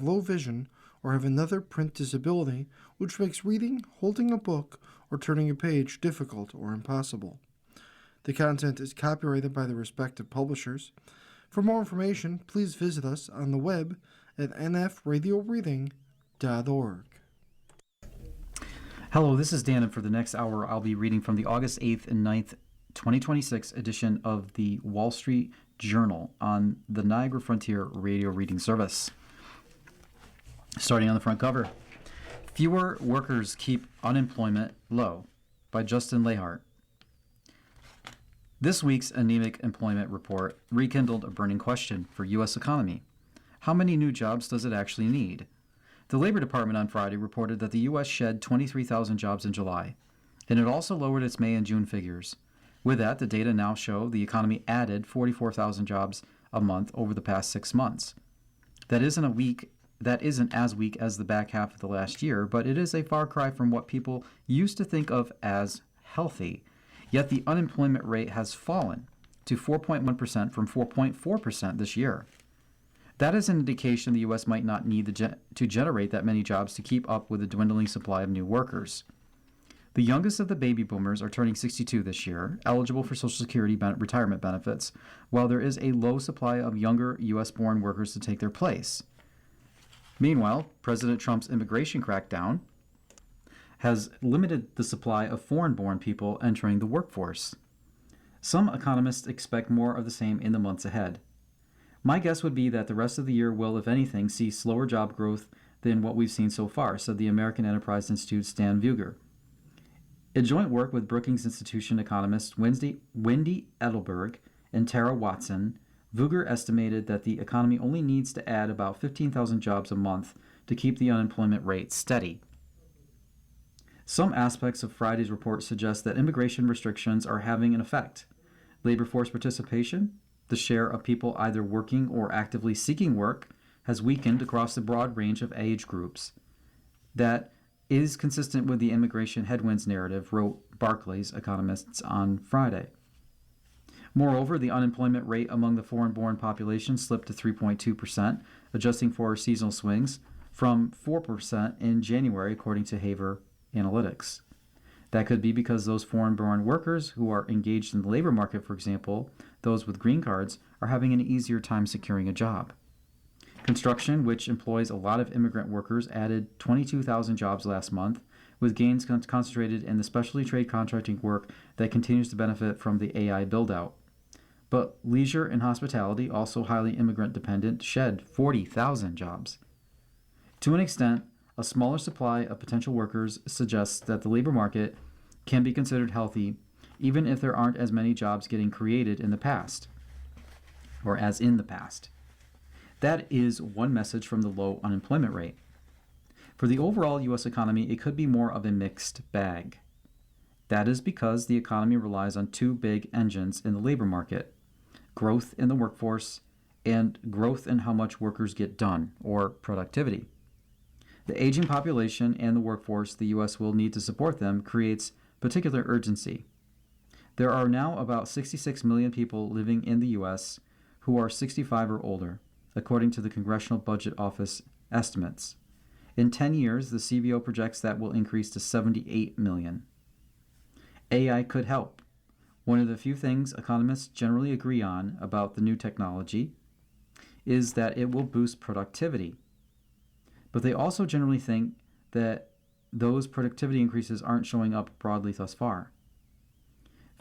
low vision or have another print disability, which makes reading, holding a book, or turning a page difficult or impossible. The content is copyrighted by the respective publishers. For more information, please visit us on the web at nfradioreading.org. Hello, this is Dan, and for the next hour, I'll be reading from the August 8th and 9th, 2026 edition of the Wall Street Journal on the Niagara Frontier Radio Reading Service. Starting on the front cover, Fewer Workers Keep Unemployment Low by Justin Lahart. This week's anemic employment report rekindled a burning question for U.S. economy. How many new jobs does it actually need? The Labor Department on Friday reported that the U.S. shed 23,000 jobs in July, and it also lowered its May and June figures. With that, the data now show the economy added 44,000 jobs a month over the past 6 months. That isn't as weak as the back half of the last year, but it is a far cry from what people used to think of as healthy. Yet the unemployment rate has fallen to 4.1% from 4.4% this year. That is an indication the U.S. might not need to generate that many jobs to keep up with the dwindling supply of new workers. The youngest of the baby boomers are turning 62 this year, eligible for Social Security retirement benefits, while there is a low supply of younger U.S.-born workers to take their place. Meanwhile, President Trump's immigration crackdown has limited the supply of foreign-born people entering the workforce. Some economists expect more of the same in the months ahead. My guess would be that the rest of the year will, if anything, see slower job growth than what we've seen so far, said the American Enterprise Institute's Stan Vuger. In joint work with Brookings Institution economists Wendy Edelberg and Tara Watson, Vuger estimated that the economy only needs to add about 15,000 jobs a month to keep the unemployment rate steady. Some aspects of Friday's report suggest that immigration restrictions are having an effect. Labor force participation, the share of people either working or actively seeking work, has weakened across a broad range of age groups. That is consistent with the immigration headwinds narrative, wrote Barclays economists on Friday. Moreover, the unemployment rate among the foreign-born population slipped to 3.2%, adjusting for seasonal swings, from 4% in January, according to Haver Analytics. That could be because those foreign-born workers who are engaged in the labor market, for example, those with green cards, are having an easier time securing a job. Construction, which employs a lot of immigrant workers, added 22,000 jobs last month, with gains concentrated in the specialty trade contracting work that continues to benefit from the AI build-out. But leisure and hospitality, also highly immigrant-dependent, shed 40,000 jobs. To an extent, a smaller supply of potential workers suggests that the labor market can be considered healthy even if there aren't as many jobs getting created in the past, or as in the past. That is one message from the low unemployment rate. For the overall U.S. economy, it could be more of a mixed bag. That is because the economy relies on two big engines in the labor market: growth in the workforce and growth in how much workers get done, or productivity. The aging population and the workforce the U.S. will need to support them creates particular urgency. There are now about 66 million people living in the U.S. who are 65 or older, according to the Congressional Budget Office estimates. In 10 years, the CBO projects that will increase to 78 million. AI could help. One of the few things economists generally agree on about the new technology is that it will boost productivity. But they also generally think that those productivity increases aren't showing up broadly thus far.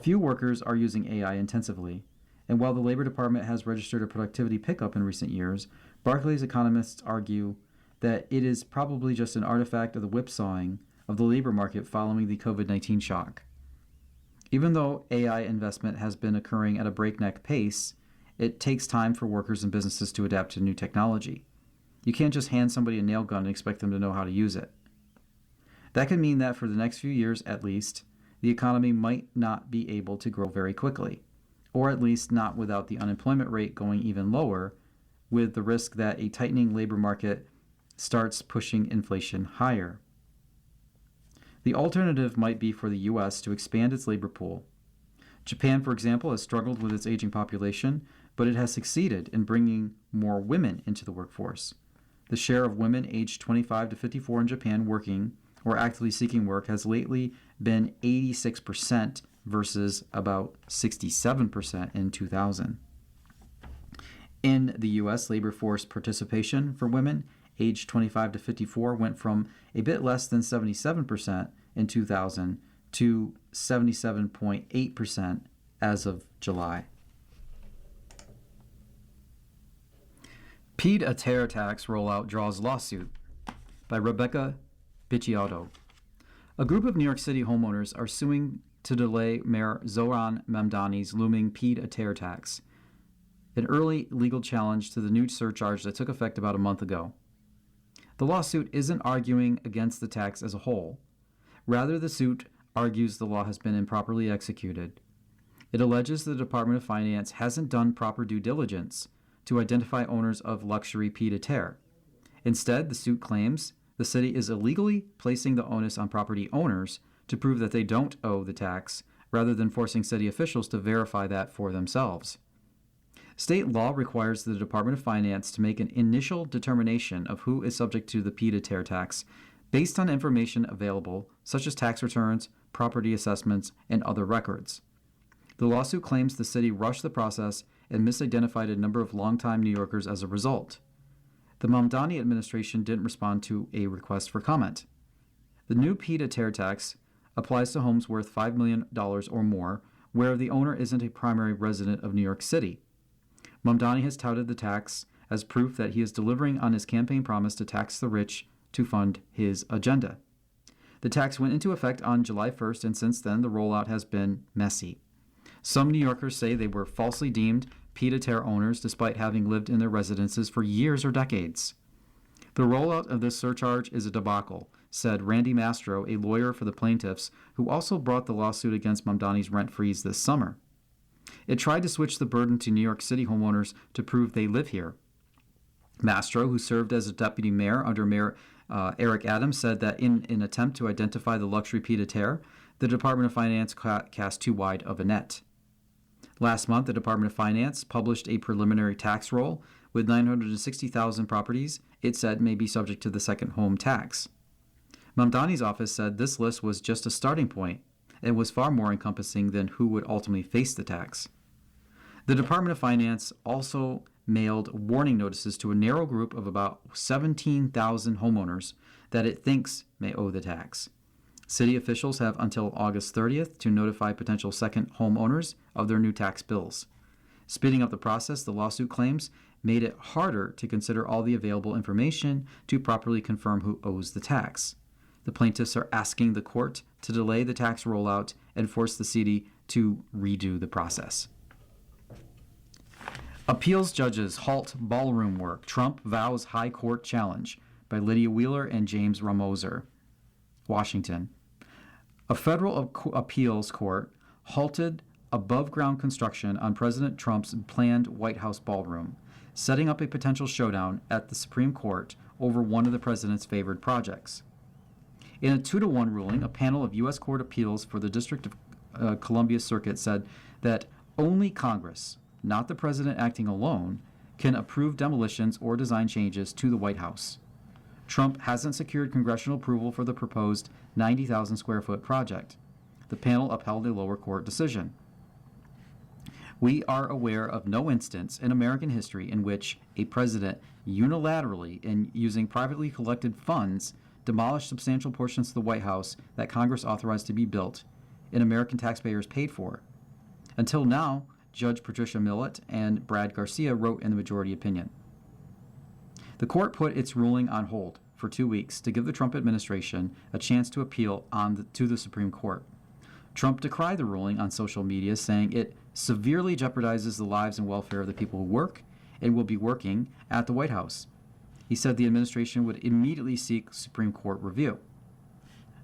Few workers are using AI intensively, and while the Labor Department has registered a productivity pickup in recent years, Barclays economists argue that it is probably just an artifact of the whipsawing of the labor market following the COVID-19 shock. Even though AI investment has been occurring at a breakneck pace, it takes time for workers and businesses to adapt to new technology. You can't just hand somebody a nail gun and expect them to know how to use it. That could mean that for the next few years at least, the economy might not be able to grow very quickly, or at least not without the unemployment rate going even lower, with the risk that a tightening labor market starts pushing inflation higher. The alternative might be for the U.S. to expand its labor pool. Japan, for example, has struggled with its aging population, but it has succeeded in bringing more women into the workforce. The share of women aged 25 to 54 in Japan working or actively seeking work has lately been 86% versus about 67% in 2000. In the U.S., labor force participation for women aged 25 to 54 went from a bit less than 77% in 2000 to 77.8% as of July. Pied-à-terre tax rollout draws lawsuit by Rebecca Bicciotto. A group of New York City homeowners are suing to delay Mayor Zohran Mamdani's looming pied-à-terre tax, an early legal challenge to the new surcharge that took effect about a month ago. The lawsuit isn't arguing against the tax as a whole. Rather, the suit argues the law has been improperly executed. It alleges the Department of Finance hasn't done proper due diligence to identify owners of luxury pied-à-terre. Instead, the suit claims the city is illegally placing the onus on property owners to prove that they don't owe the tax, rather than forcing city officials to verify that for themselves. State law requires the Department of Finance to make an initial determination of who is subject to the pied-à-terre tax based on information available, such as tax returns, property assessments, and other records. The lawsuit claims the city rushed the process and misidentified a number of longtime New Yorkers as a result. The Mamdani administration didn't respond to a request for comment. The new pied-à-terre tax applies to homes worth $5 million or more, where the owner isn't a primary resident of New York City. Mamdani has touted the tax as proof that he is delivering on his campaign promise to tax the rich to fund his agenda. The tax went into effect on July 1st, and since then the rollout has been messy. Some New Yorkers say they were falsely deemed pied-à-terre owners despite having lived in their residences for years or decades. The rollout of this surcharge is a debacle, said Randy Mastro, a lawyer for the plaintiffs, who also brought the lawsuit against Mamdani's rent freeze this summer. It tried to switch the burden to New York City homeowners to prove they live here. Mastro, who served as a deputy mayor under Mayor Eric Adams, said that in an attempt to identify the luxury pied-à-terre, the Department of Finance cast too wide of a net. Last month, the Department of Finance published a preliminary tax roll with 960,000 properties it said may be subject to the second home tax. Mamdani's office said this list was just a starting point and was far more encompassing than who would ultimately face the tax. The Department of Finance also mailed warning notices to a narrow group of about 17,000 homeowners that it thinks may owe the tax. City officials have until August 30th to notify potential second homeowners of their new tax bills. Speeding up the process, the lawsuit claims, made it harder to consider all the available information to properly confirm who owes the tax. The plaintiffs are asking the court to delay the tax rollout and force the city to redo the process. Appeals judges halt ballroom work. Trump vows high court challenge by Lydia Wheeler and James Ramoser. Washington. A federal appeals court halted above-ground construction on President Trump's planned White House ballroom, setting up a potential showdown at the Supreme Court over one of the president's favored projects. In a 2-1 ruling, a panel of U.S. Court of Appeals for the District of Columbia Circuit said that only Congress, not the president acting alone, can approve demolitions or design changes to the White House. Trump hasn't secured congressional approval for the proposed 90,000 square foot project. The panel upheld a lower court decision. We are aware of no instance in American history in which a president unilaterally and using privately collected funds demolished substantial portions of the White House that Congress authorized to be built and American taxpayers paid for. Until now, Judge Patricia Millett and Brad Garcia wrote in the majority opinion. The court put its ruling on hold for 2 weeks to give the Trump administration a chance to appeal to the Supreme Court. Trump decried the ruling on social media, saying it severely jeopardizes the lives and welfare of the people who work and will be working at the White House. He said the administration would immediately seek Supreme Court review.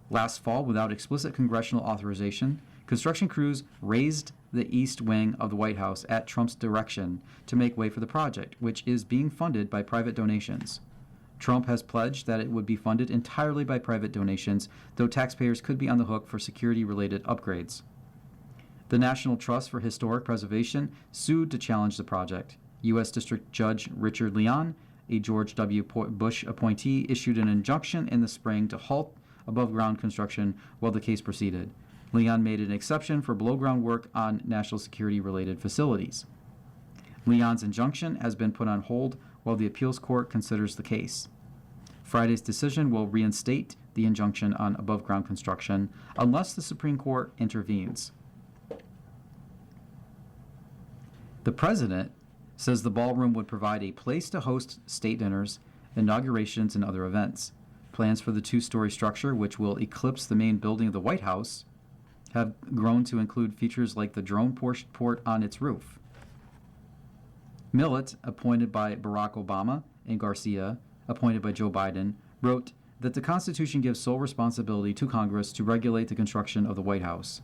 Last fall, without explicit congressional authorization, construction crews raised the east wing of the White House at Trump's direction to make way for the project, which is being funded by private donations. Trump has pledged that it would be funded entirely by private donations, though taxpayers could be on the hook for security-related upgrades. The National Trust for Historic Preservation sued to challenge the project. U.S. District Judge Richard Leon a George W. Bush appointee, issued an injunction in the spring to halt above-ground construction while the case proceeded. Leon made an exception for below-ground work on national security-related facilities. Leon's injunction has been put on hold while the appeals court considers the case. Friday's decision will reinstate the injunction on above-ground construction unless the Supreme Court intervenes. The president says the ballroom would provide a place to host state dinners, inaugurations, and other events. Plans for the two-story structure, which will eclipse the main building of the White House, have grown to include features like the drone port on its roof. Millett, appointed by Barack Obama, and Garcia, appointed by Joe Biden, wrote that the Constitution gives sole responsibility to Congress to regulate the construction of the White House.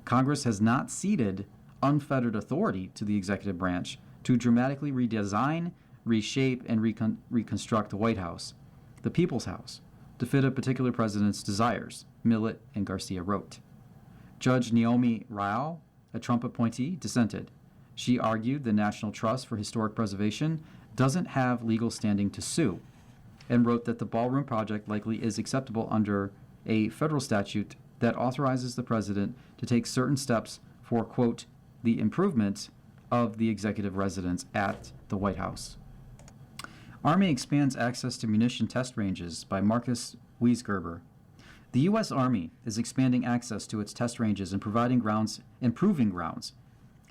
Congress has not ceded unfettered authority to the executive branch to dramatically redesign, reshape, and reconstruct the White House, the People's House, to fit a particular president's desires, Millett and Garcia wrote. Judge Naomi Rao, a Trump appointee, dissented. She argued the National Trust for Historic Preservation doesn't have legal standing to sue, and wrote that the ballroom project likely is acceptable under a federal statute that authorizes the president to take certain steps for, quote, the improvement of the executive residence at the White House. Army expands access to munition test ranges by Marcus Wiesgerber. The U.S. Army is expanding access to its test ranges and improving grounds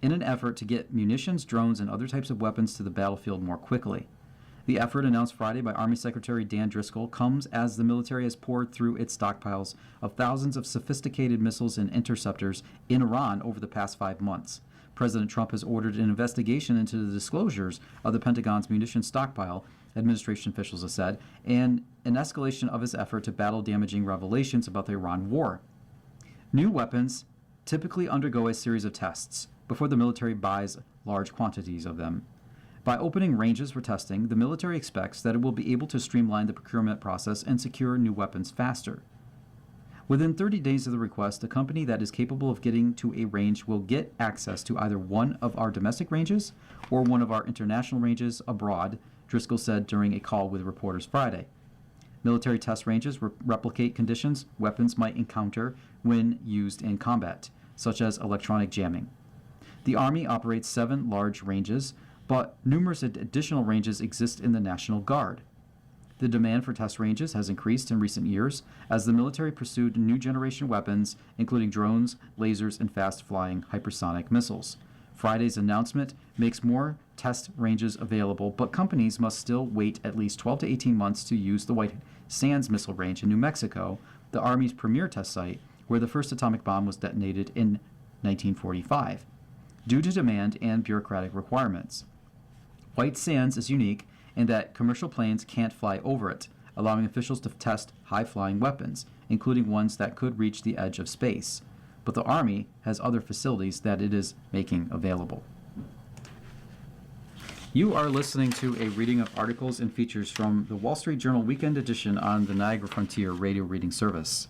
in an effort to get munitions, drones, and other types of weapons to the battlefield more quickly. The effort, announced Friday by Army Secretary Dan Driscoll, comes as the military has poured through its stockpiles of thousands of sophisticated missiles and interceptors in Iran over the past 5 months. President Trump has ordered an investigation into the disclosures of the Pentagon's munitions stockpile, administration officials have said, and an escalation of his effort to battle damaging revelations about the Iran war. New weapons typically undergo a series of tests before the military buys large quantities of them. By opening ranges for testing, the military expects that it will be able to streamline the procurement process and secure new weapons faster. Within 30 days of the request, a company that is capable of getting to a range will get access to either one of our domestic ranges or one of our international ranges abroad, Driscoll said during a call with reporters Friday. Military test ranges replicate conditions weapons might encounter when used in combat, such as electronic jamming. The Army operates 7 large ranges, but numerous additional ranges exist in the National Guard. The demand for test ranges has increased in recent years as the military pursued new generation weapons, including drones, lasers, and fast-flying hypersonic missiles. Friday's announcement makes more test ranges available, but companies must still wait at least 12 to 18 months to use the White Sands Missile Range in New Mexico, the Army's premier test site, where the first atomic bomb was detonated in 1945, due to demand and bureaucratic requirements. White Sands is unique in that commercial planes can't fly over it, allowing officials to test high-flying weapons, including ones that could reach the edge of space. But the Army has other facilities that it is making available. You are listening to a reading of articles and features from the Wall Street Journal Weekend Edition on the Niagara Frontier radio reading service.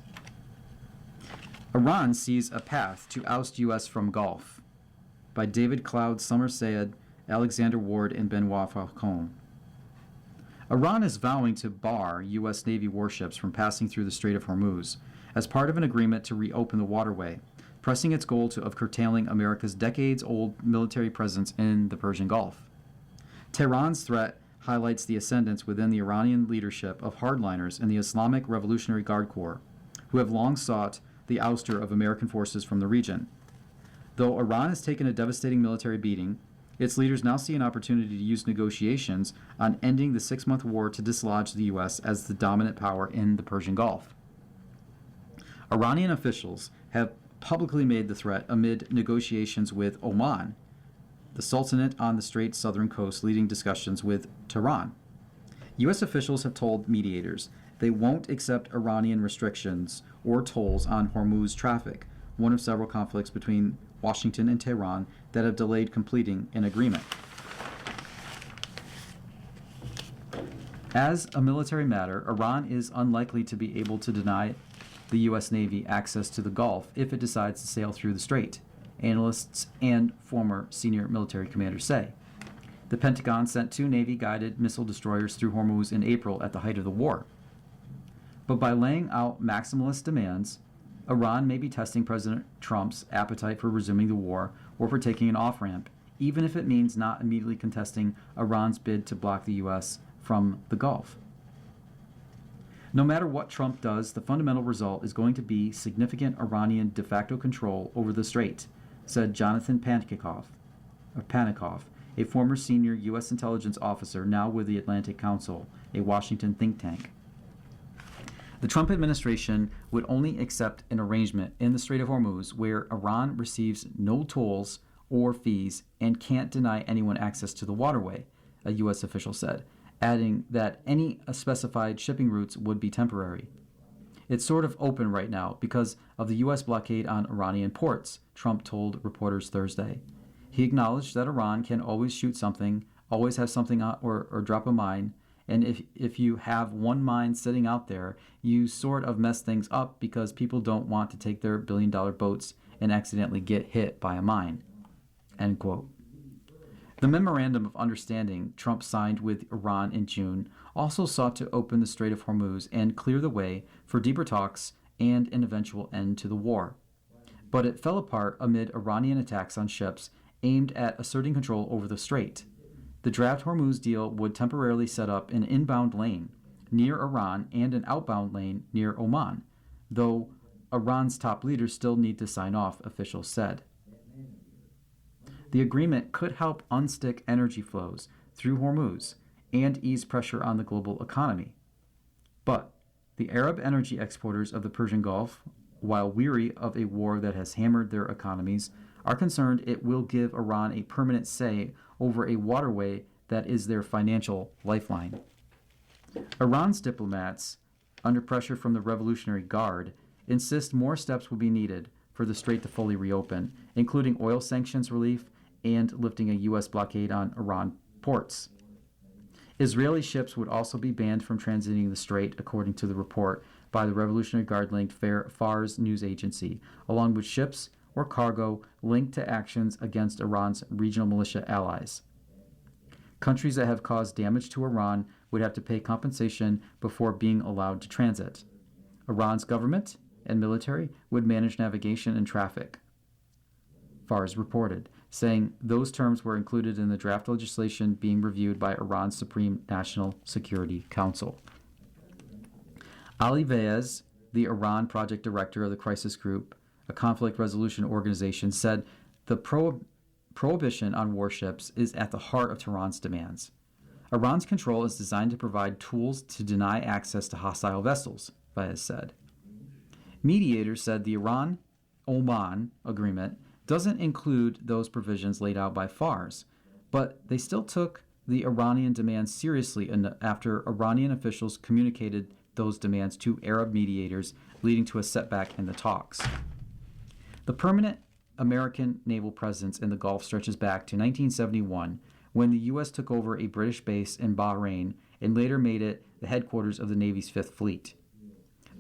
Iran sees a path to oust U.S. from Gulf, by David Cloud, Summer Sayed, Alexander Ward, and Benoit Falcon. Iran is vowing to bar U.S. Navy warships from passing through the Strait of Hormuz as part of an agreement to reopen the waterway, pressing its goal of curtailing America's decades-old military presence in the Persian Gulf. Tehran's threat highlights the ascendance within the Iranian leadership of hardliners in the Islamic Revolutionary Guard Corps, who have long sought the ouster of American forces from the region. Though Iran has taken a devastating military beating, its leaders now see an opportunity to use negotiations on ending the 6-month war to dislodge the U.S. as the dominant power in the Persian Gulf. Iranian officials have publicly made the threat amid negotiations with Oman, the Sultanate on the Strait's southern coast, leading discussions with Tehran. U.S. officials have told mediators they won't accept Iranian restrictions or tolls on Hormuz traffic, one of several conflicts between Washington and Tehran that have delayed completing an agreement. As a military matter, Iran is unlikely to be able to deny the U.S. Navy access to the Gulf if it decides to sail through the strait, analysts and former senior military commanders say. The Pentagon sent 2 Navy-guided missile destroyers through Hormuz in April at the height of the war. But by laying out maximalist demands, Iran may be testing President Trump's appetite for resuming the war or for taking an off-ramp, even if it means not immediately contesting Iran's bid to block the U.S. from the Gulf. No matter what Trump does, the fundamental result is going to be significant Iranian de facto control over the strait, said Jonathan Panikoff, a former senior U.S. intelligence officer now with the Atlantic Council, a Washington think tank. The Trump administration would only accept an arrangement in the Strait of Hormuz where Iran receives no tolls or fees and can't deny anyone access to the waterway, a U.S. official said, adding that any specified shipping routes would be temporary. It's sort of open right now because of the U.S. blockade on Iranian ports, Trump told reporters Thursday. He acknowledged that Iran can always shoot something, always have something or drop a mine, and if you have one mine sitting out there, you sort of mess things up because people don't want to take their billion-dollar boats and accidentally get hit by a mine. End quote. The Memorandum of Understanding Trump signed with Iran in June also sought to open the Strait of Hormuz and clear the way for deeper talks and an eventual end to the war. But it fell apart amid Iranian attacks on ships aimed at asserting control over the strait. The draft Hormuz deal would temporarily set up an inbound lane near Iran and an outbound lane near Oman, though Iran's top leaders still need to sign off, officials said. The agreement could help unstick energy flows through Hormuz and ease pressure on the global economy. But the Arab energy exporters of the Persian Gulf, while weary of a war that has hammered their economies, are concerned it will give Iran a permanent say over a waterway that is their financial lifeline. Iran's diplomats, under pressure from the Revolutionary Guard, insist more steps will be needed for the strait to fully reopen, including oil sanctions relief and lifting a U.S. blockade on Iran ports. Israeli ships would also be banned from transiting the strait, according to the report by the Revolutionary Guard-linked Fars news agency, along with ships or cargo linked to actions against Iran's regional militia allies. Countries that have caused damage to Iran would have to pay compensation before being allowed to transit. Iran's government and military would manage navigation and traffic, Fars reported, saying those terms were included in the draft legislation being reviewed by Iran's Supreme National Security Council. Ali Vaez, the Iran project director of the Crisis Group, a conflict resolution organization, said the prohibition on warships is at the heart of Tehran's demands. Iran's control is designed to provide tools to deny access to hostile vessels, Vaez said. Mediators said the Iran-Oman agreement doesn't include those provisions laid out by Fars, but they still took the Iranian demands seriously after Iranian officials communicated those demands to Arab mediators, leading to a setback in the talks. The permanent American naval presence in the Gulf stretches back to 1971, when the U.S. took over a British base in Bahrain and later made it the headquarters of the Navy's Fifth Fleet.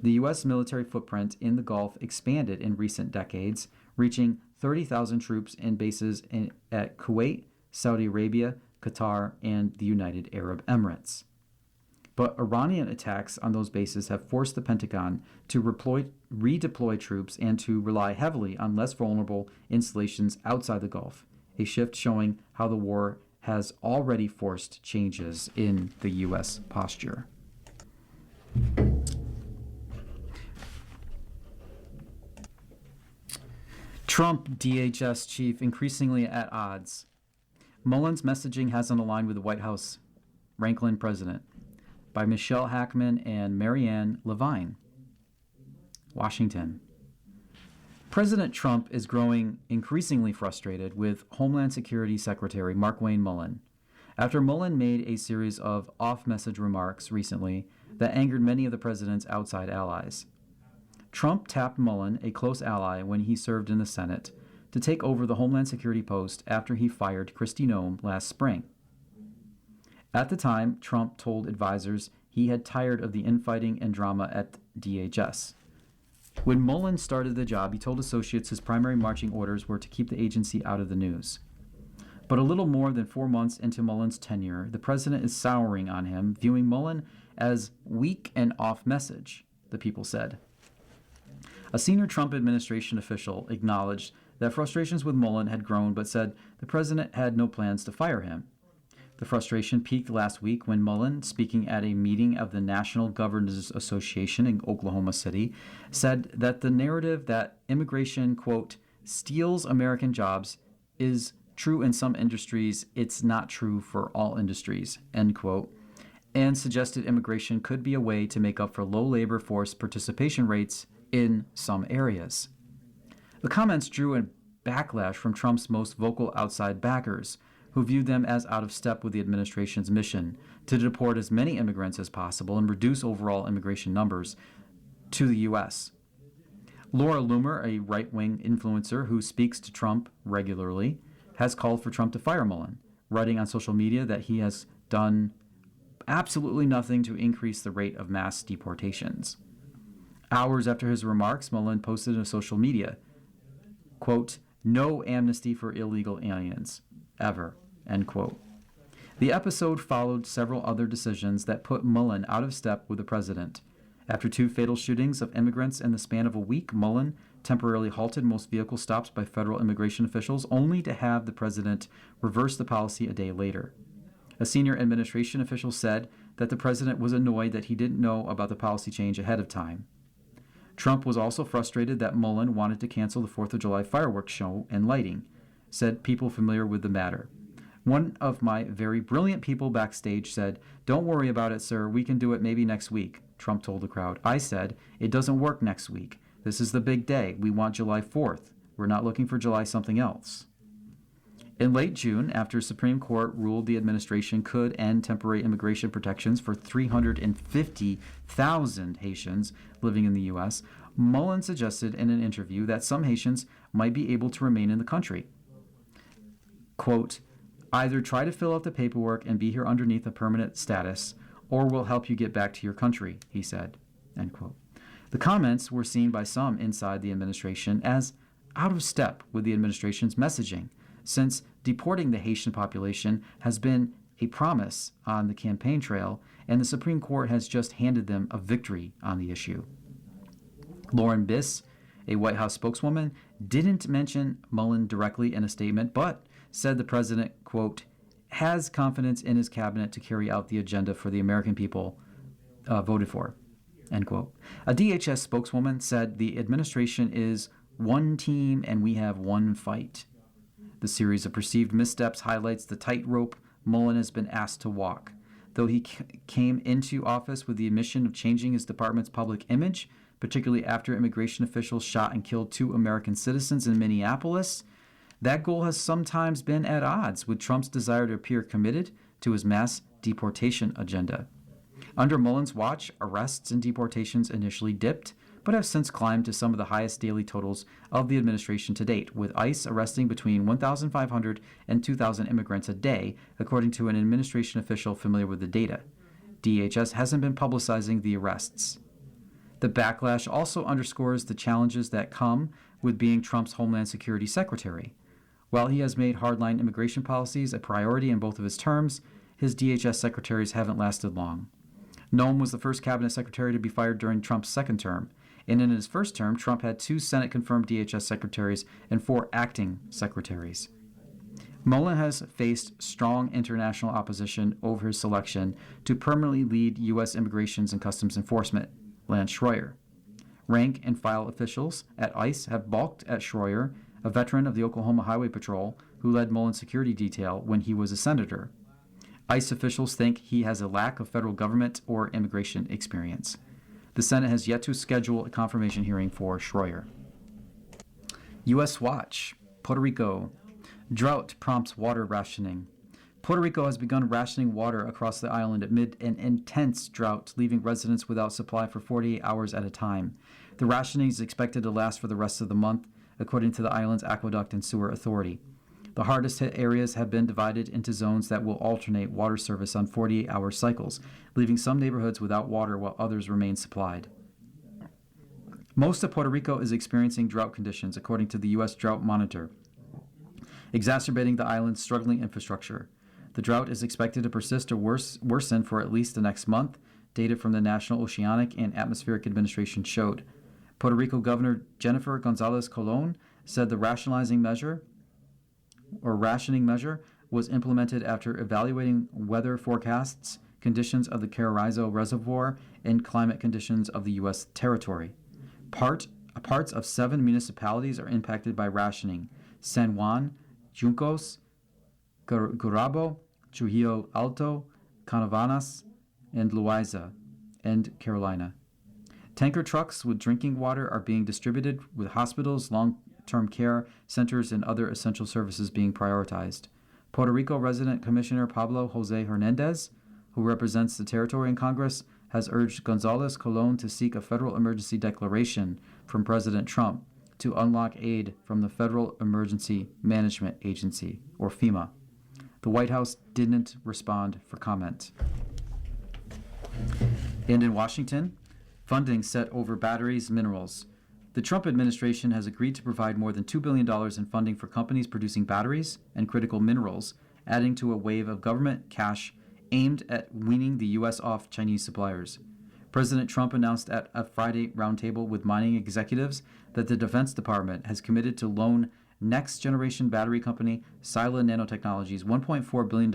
The U.S. military footprint in the Gulf expanded in recent decades, reaching 30,000 troops and bases at Kuwait, Saudi Arabia, Qatar, and the United Arab Emirates. But Iranian attacks on those bases have forced the Pentagon to redeploy troops and to rely heavily on less vulnerable installations outside the Gulf, a shift showing how the war has already forced changes in the U.S. posture. Trump DHS chief increasingly at odds. Mullen's messaging hasn't aligned with the White House Ranklin president, by Michelle Hackman and Marianne Levine. Washington. President Trump is growing increasingly frustrated with Homeland Security Secretary Markwayne Mullen after Mullen made a series of off-message remarks recently that angered many of the president's outside allies. Trump tapped Mullen, a close ally when he served in the Senate, to take over the Homeland Security post after he fired Kristi Noem last spring. At the time, Trump told advisors he had tired of the infighting and drama at DHS. When Mullen started the job, he told associates his primary marching orders were to keep the agency out of the news. But a little more than 4 months into Mullen's tenure, the president is souring on him, viewing Mullen as weak and off message, the People said. A senior Trump administration official acknowledged that frustrations with Mullen had grown, but said the president had no plans to fire him. The frustration peaked last week when Mullen, speaking at a meeting of the National Governors Association in Oklahoma City, said that the narrative that immigration, quote, steals American jobs is true in some industries, it's not true for all industries, end quote, and suggested immigration could be a way to make up for low labor force participation rates in some areas. The comments drew a backlash from Trump's most vocal outside backers, who viewed them as out of step with the administration's mission to deport as many immigrants as possible and reduce overall immigration numbers to the U.S. Laura Loomer, a right-wing influencer who speaks to Trump regularly, has called for Trump to fire Mullen, writing on social media that he has done absolutely nothing to increase the rate of mass deportations. Hours after his remarks, Mullen posted on social media, quote, no amnesty for illegal aliens, ever, end quote. The episode followed several other decisions that put Mullen out of step with the president. After 2 fatal shootings of immigrants in the span of a week, Mullen temporarily halted most vehicle stops by federal immigration officials, only to have the president reverse the policy a day later. A senior administration official said that the president was annoyed that he didn't know about the policy change ahead of time. Trump was also frustrated that Mullen wanted to cancel the 4th of July fireworks show and lighting, said people familiar with the matter. One of my very brilliant people backstage said, don't worry about it, sir. We can do it maybe next week, Trump told the crowd. I said, it doesn't work next week. This is the big day. We want July 4th. We're not looking for July something else. In late June, after Supreme Court ruled the administration could end temporary immigration protections for 350,000 Haitians living in the U.S., Mullen suggested in an interview that some Haitians might be able to remain in the country. Quote, either try to fill out the paperwork and be here underneath a permanent status, or we'll help you get back to your country, he said, end quote. The comments were seen by some inside the administration as out of step with the administration's messaging, since deporting the Haitian population has been a promise on the campaign trail, and the Supreme Court has just handed them a victory on the issue. Lauren Biss, a White House spokeswoman, didn't mention Mullen directly in a statement, but said the president, quote, has confidence in his cabinet to carry out the agenda for the American people voted for, end quote. A DHS spokeswoman said the administration is one team and we have one fight. The series of perceived missteps highlights the tightrope Mullen has been asked to walk. Though he came into office with the mission of changing his department's public image, particularly after immigration officials shot and killed 2 American citizens in Minneapolis, that goal has sometimes been at odds with Trump's desire to appear committed to his mass deportation agenda. Under Mullen's watch, arrests and deportations initially dipped, but have since climbed to some of the highest daily totals of the administration to date, with ICE arresting between 1,500 and 2,000 immigrants a day, according to an administration official familiar with the data. DHS hasn't been publicizing the arrests. The backlash also underscores the challenges that come with being Trump's Homeland Security Secretary. While he has made hardline immigration policies a priority in both of his terms, his DHS secretaries haven't lasted long. Noem was the first cabinet secretary to be fired during Trump's second term, and in his first term, Trump had 2 Senate-confirmed DHS secretaries and 4 acting secretaries. Mullen has faced strong international opposition over his selection to permanently lead U.S. Immigrations and Customs Enforcement, Lance Schroyer. Rank and file officials at ICE have balked at Schroyer, a veteran of the Oklahoma Highway Patrol who led Mullen's security detail when he was a senator. ICE officials think he has a lack of federal government or immigration experience. The Senate has yet to schedule a confirmation hearing for Schroyer. U.S. Watch, Puerto Rico. Drought prompts water rationing. Puerto Rico has begun rationing water across the island amid an intense drought, leaving residents without supply for 48 hours at a time. The rationing is expected to last for the rest of the month, according to the island's Aqueduct and Sewer Authority. The hardest hit areas have been divided into zones that will alternate water service on 48-hour cycles, leaving some neighborhoods without water while others remain supplied. Most of Puerto Rico is experiencing drought conditions, according to the U.S. Drought Monitor. exacerbating the island's struggling infrastructure. The drought is expected to persist or worsen for at least the next month, data from the National Oceanic and Atmospheric Administration showed. Puerto Rico Governor Jennifer Gonzalez Colon said the rationing measure was implemented after evaluating weather forecasts, conditions of the Carrizo Reservoir, and climate conditions of the U.S. territory. Parts of 7 municipalities are impacted by rationing: San Juan, Juncos, Gurabo, Trujillo Alto, Canovanas, and Loaiza, and Carolina. Tanker trucks with drinking water are being distributed, with hospitals, long-term care centers, and other essential services being prioritized. Puerto Rico Resident Commissioner Pablo Jose Hernandez, who represents the territory in Congress, has urged Gonzalez Colon to seek a federal emergency declaration from President Trump to unlock aid from the Federal Emergency Management Agency, or FEMA. The White House didn't respond for comment. And in Washington, funding set over batteries, minerals. The Trump administration has agreed to provide more than $2 billion in funding for companies producing batteries and critical minerals, adding to a wave of government cash aimed at weaning the U.S. off Chinese suppliers. President Trump announced at a Friday roundtable with mining executives that the Defense Department has committed to loan next-generation battery company Sila Nanotechnologies $1.4 billion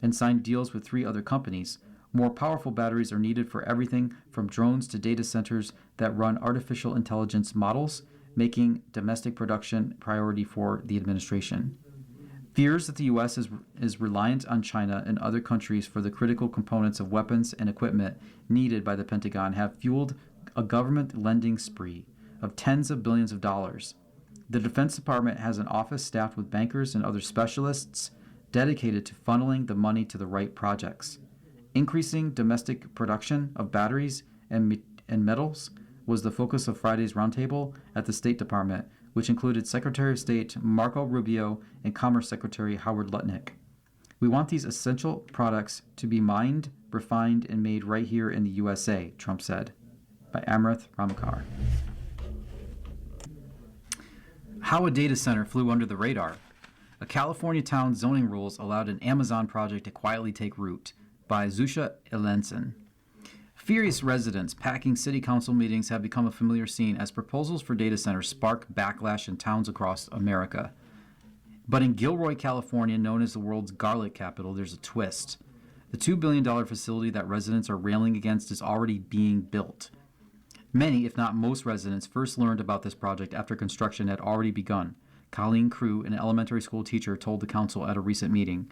and signed deals with 3 other companies. More powerful batteries are needed for everything from drones to data centers that run artificial intelligence models, making domestic production a priority for the administration. Fears that the U.S. is reliant on China and other countries for the critical components of weapons and equipment needed by the Pentagon have fueled a government lending spree of tens of billions of dollars. The Defense Department has an office staffed with bankers and other specialists dedicated to funneling the money to the right projects. Increasing domestic production of batteries and metals was the focus of Friday's roundtable at the State Department, which included Secretary of State Marco Rubio and Commerce Secretary Howard Lutnick. We want these essential products to be mined, refined, and made right here in the USA, Trump said. By Amrith Ramakar. How a data center flew under the radar. A California town's zoning rules allowed an Amazon project to quietly take root. By Zusha Elenson. Furious residents packing city council meetings have become a familiar scene as proposals for data centers spark backlash in towns across America. But in Gilroy, California, known as the world's garlic capital, there's a twist. The $2 billion facility that residents are railing against is already being built. Many, if not most residents, first learned about this project after construction had already begun. Colleen Crew, an elementary school teacher, told the council at a recent meeting.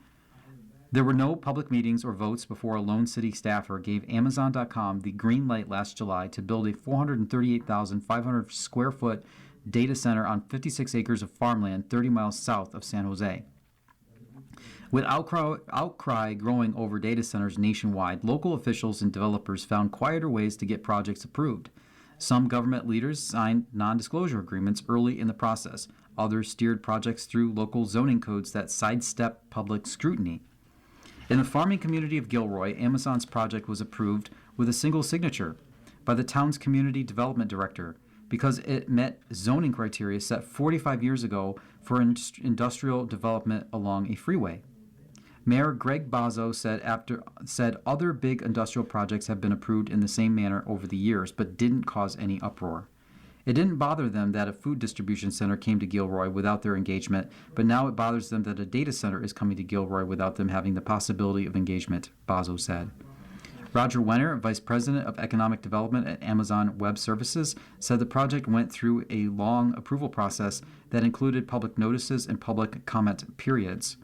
There were no public meetings or votes before a lone city staffer gave Amazon.com the green light last July to build a 438,500 square foot data center on 56 acres of farmland 30 miles south of San Jose. With outcry growing over data centers nationwide, local officials and developers found quieter ways to get projects approved. Some government leaders signed non-disclosure agreements early in the process. Others steered projects through local zoning codes that sidestep public scrutiny. In the farming community of Gilroy, Amazon's project was approved with a single signature by the town's community development director because it met zoning criteria set 45 years ago for industrial development along a freeway. Mayor Greg Bozzo said other big industrial projects have been approved in the same manner over the years, but didn't cause any uproar. It didn't bother them that a food distribution center came to Gilroy without their engagement, but now it bothers them that a data center is coming to Gilroy without them having the possibility of engagement, Bozzo said. Roger Wenner, Vice President of Economic Development at Amazon Web Services, said the project went through a long approval process that included public notices and public comment periods.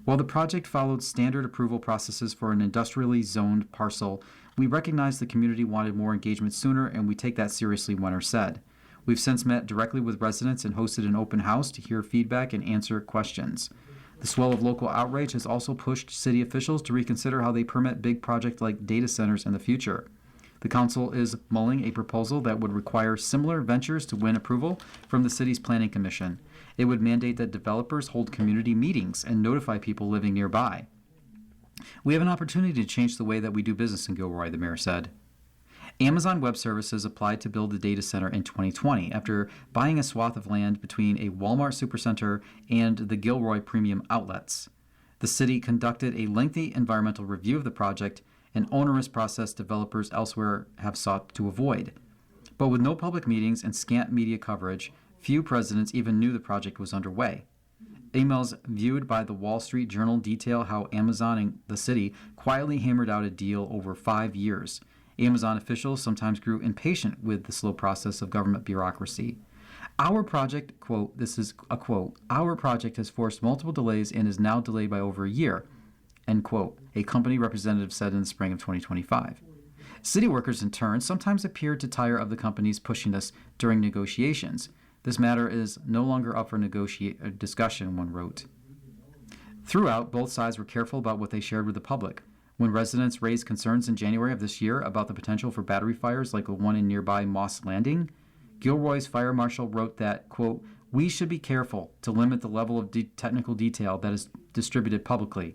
While the project followed standard approval processes for an industrially zoned parcel, we recognized the community wanted more engagement sooner, and we take that seriously, Wenner said. We've since met directly with residents and hosted an open house to hear feedback and answer questions. The swell of local outrage has also pushed city officials to reconsider how they permit big projects like data centers in the future. The council is mulling a proposal that would require similar ventures to win approval from the city's planning commission. It would mandate that developers hold community meetings and notify people living nearby. We have an opportunity to change the way that we do business in Gilroy, the mayor said. Amazon Web Services applied to build the data center in 2020 after buying a swath of land between a Walmart supercenter and the Gilroy Premium Outlets. The city conducted a lengthy environmental review of the project, an onerous process developers elsewhere have sought to avoid. But with no public meetings and scant media coverage, few presidents even knew the project was underway. Emails viewed by the Wall Street Journal detail how Amazon and the city quietly hammered out a deal over 5 years. Amazon officials sometimes grew impatient with the slow process of government bureaucracy. Our project, quote, this is a quote, our project has forced multiple delays and is now delayed by over a year, end quote, a company representative said in the spring of 2025. City workers, in turn, sometimes appeared to tire of the company's pushiness during negotiations. This matter is no longer up for discussion, one wrote. Throughout, both sides were careful about what they shared with the public. When residents raised concerns in January of this year about the potential for battery fires like the one in nearby Moss Landing, Gilroy's fire marshal wrote that, quote, we should be careful to limit the level of technical detail that is distributed publicly.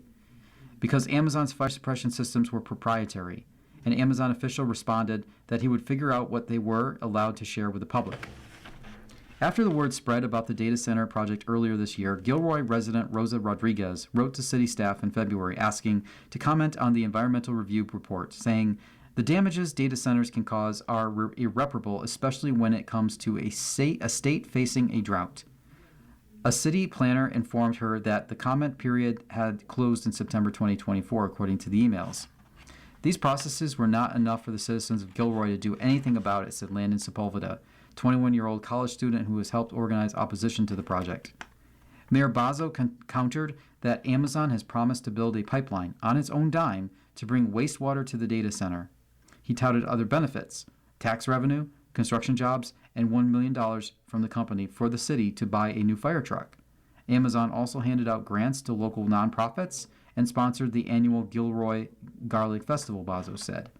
Because Amazon's fire suppression systems were proprietary, an Amazon official responded that he would figure out what they were allowed to share with the public. After the word spread about the data center project earlier this year, Gilroy resident Rosa Rodriguez wrote to city staff in February asking to comment on the environmental review report, saying, the damages data centers can cause are irreparable, especially when it comes to a state facing a drought. A city planner informed her that the comment period had closed in September 2024, according to the emails. These processes were not enough for the citizens of Gilroy to do anything about it, said Landon Sepulveda, 21-year-old college student who has helped organize opposition to the project. Mayor Bozzo countered that Amazon has promised to build a pipeline on its own dime to bring wastewater to the data center. He touted other benefits, tax revenue, construction jobs, and $1 million from the company for the city to buy a new fire truck. Amazon also handed out grants to local nonprofits and sponsored the annual Gilroy Garlic Festival, Bozzo said.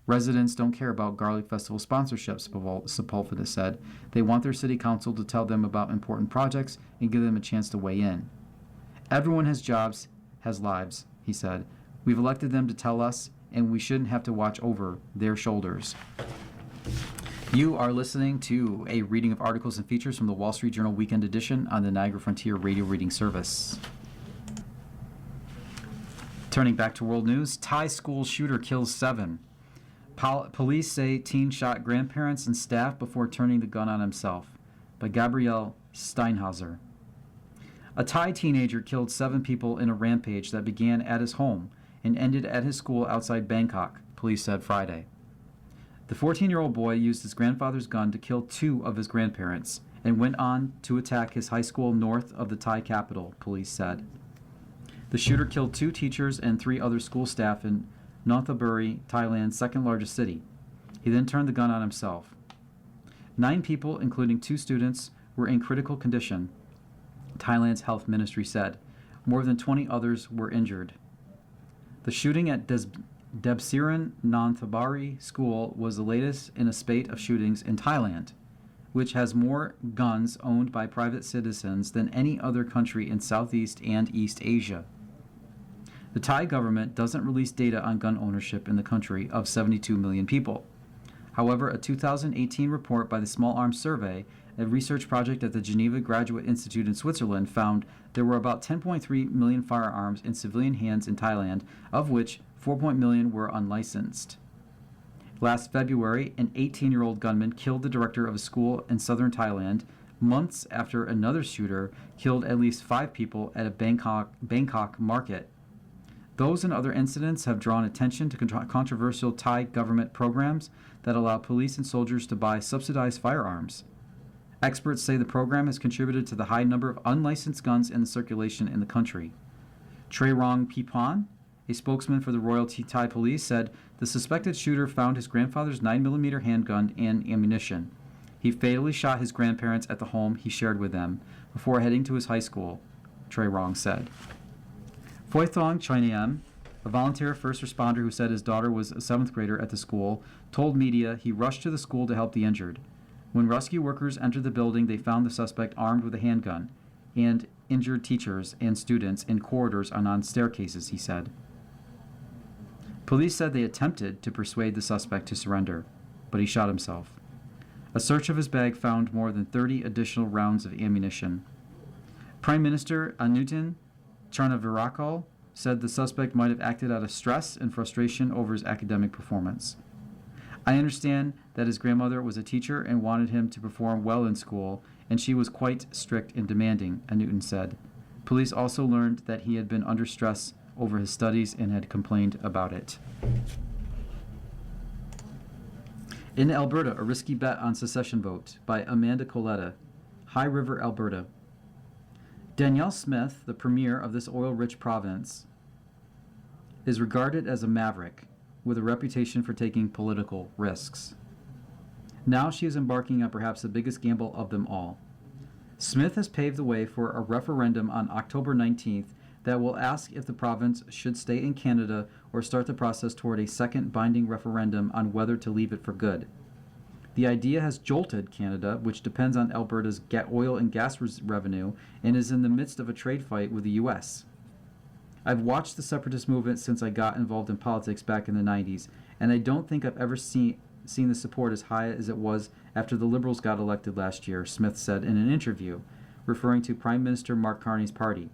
Residents don't care about Garlic Festival sponsorships, Sepulveda said. They want their city council to tell them about important projects and give them a chance to weigh in. Everyone has jobs, has lives, he said. We've elected them to tell us, and we shouldn't have to watch over their shoulders. You are listening to a reading of articles and features from the Wall Street Journal Weekend Edition on the Niagara Frontier Radio Reading Service. Turning back to world news, Thai school shooter kills 7. Police say teen shot grandparents and staff before turning the gun on himself. By Gabrielle Steinhauser. A Thai teenager killed 7 people in a rampage that began at his home and ended at his school outside Bangkok, police said Friday. The 14-year-old boy used his grandfather's gun to kill 2 of his grandparents and went on to attack his high school north of the Thai capital, police said. The shooter killed 2 teachers and 3 other school staff in Nonthaburi, Thailand's second-largest city. He then turned the gun on himself. 9 people, including 2 students, were in critical condition, Thailand's health ministry said. More than 20 others were injured. The shooting at Debsiran Nonthaburi School was the latest in a spate of shootings in Thailand, which has more guns owned by private citizens than any other country in Southeast and East Asia. The Thai government doesn't release data on gun ownership in the country of 72 million people. However, a 2018 report by the Small Arms Survey, a research project at the Geneva Graduate Institute in Switzerland, found there were about 10.3 million firearms in civilian hands in Thailand, of which 4 million were unlicensed. Last February, an 18-year-old gunman killed the director of a school in southern Thailand, months after another shooter killed at least 5 people at a Bangkok market. Those and other incidents have drawn attention to controversial Thai government programs that allow police and soldiers to buy subsidized firearms. Experts say the program has contributed to the high number of unlicensed guns in circulation in the country. Trairong Pipan, a spokesman for the Royal Thai Police, said the suspected shooter found his grandfather's 9mm handgun and ammunition. He fatally shot his grandparents at the home he shared with them before heading to his high school, Trairong said. Phoithong Chiniam, a volunteer first responder who said his daughter was a 7th grader at the school, told media he rushed to the school to help the injured. When rescue workers entered the building, they found the suspect armed with a handgun and injured teachers and students in corridors and on staircases, he said. Police said they attempted to persuade the suspect to surrender. but he shot himself. A search of his bag found more than 30 additional rounds of ammunition. Prime Minister Anutin Charnvirakal said the suspect might have acted out of stress and frustration over his academic performance. I understand that his grandmother was a teacher and wanted him to perform well in school, and she was quite strict and demanding, Anutin said. Police also learned that he had been under stress over his studies and had complained about it. In Alberta, a risky bet on secession vote by Amanda Coletta, High River, Alberta. Danielle Smith, the premier of this oil-rich province, is regarded as a maverick with a reputation for taking political risks. Now she is embarking on perhaps the biggest gamble of them all. Smith has paved the way for a referendum on October 19th that will ask if the province should stay in Canada or start the process toward a second binding referendum on whether to leave it for good. The idea has jolted Canada, which depends on Alberta's oil and gas revenue and is in the midst of a trade fight with the U.S. I've watched the separatist movement since I got involved in politics back in the 90s, and I don't think I've ever seen the support as high as it was after the Liberals got elected last year, Smith said in an interview, referring to Prime Minister Mark Carney's party.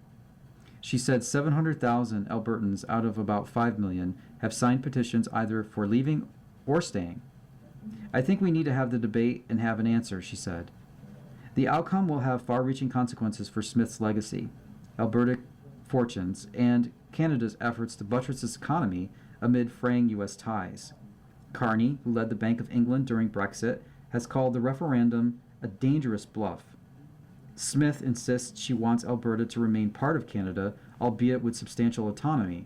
She said 700,000 Albertans out of about 5 million have signed petitions either for leaving or staying. I think we need to have the debate and have an answer, she said. The outcome will have far-reaching consequences for Smith's legacy, Alberta fortunes, and Canada's efforts to buttress its economy amid fraying U.S. ties. Carney, who led the Bank of England during Brexit, has called the referendum a dangerous bluff. Smith insists she wants Alberta to remain part of Canada, albeit with substantial autonomy.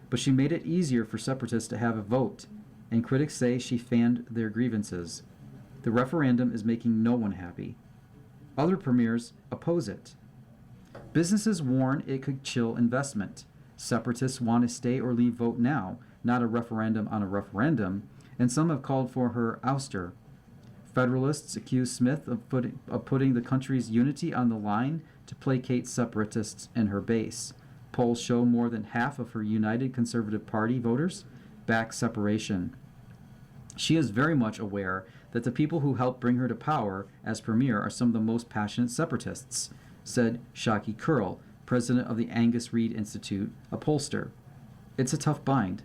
But she made it easier for separatists to have a vote, and critics say she fanned their grievances. The referendum is making no one happy. Other premiers oppose it. Businesses warn it could chill investment. Separatists want a stay or leave vote now, not a referendum on a referendum, and some have called for her ouster. Federalists accuse Smith of putting the country's unity on the line to placate separatists and her base. Polls show more than half of her United Conservative Party voters back separation. She is very much aware that the people who helped bring her to power as premier are some of the most passionate separatists, said Shaki Curl, president of the Angus Reid Institute, a pollster. It's a tough bind.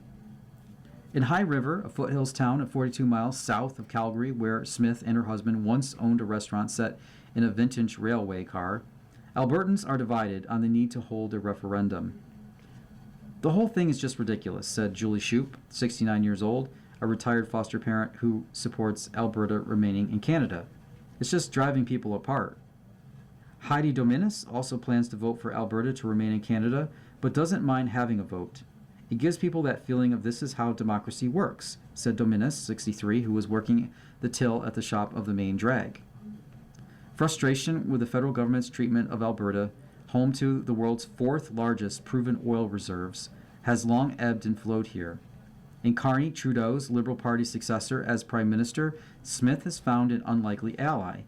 In High River, a foothills town at 42 miles south of Calgary, where Smith and her husband once owned a restaurant set in a vintage railway car, Albertans are divided on the need to hold a referendum. The whole thing is just ridiculous, said Julie Shoup, 69 years old, a retired foster parent who supports Alberta remaining in Canada. It's just driving people apart. Heidi Dominis also plans to vote for Alberta to remain in Canada, but doesn't mind having a vote. It gives people that feeling of this is how democracy works, said Dominis, 63, who was working the till at the shop of the main drag. Frustration with the federal government's treatment of Alberta, home to the world's fourth largest proven oil reserves, has long ebbed and flowed here. In Carney Trudeau's Liberal Party successor as Prime Minister, Smith has found an unlikely ally.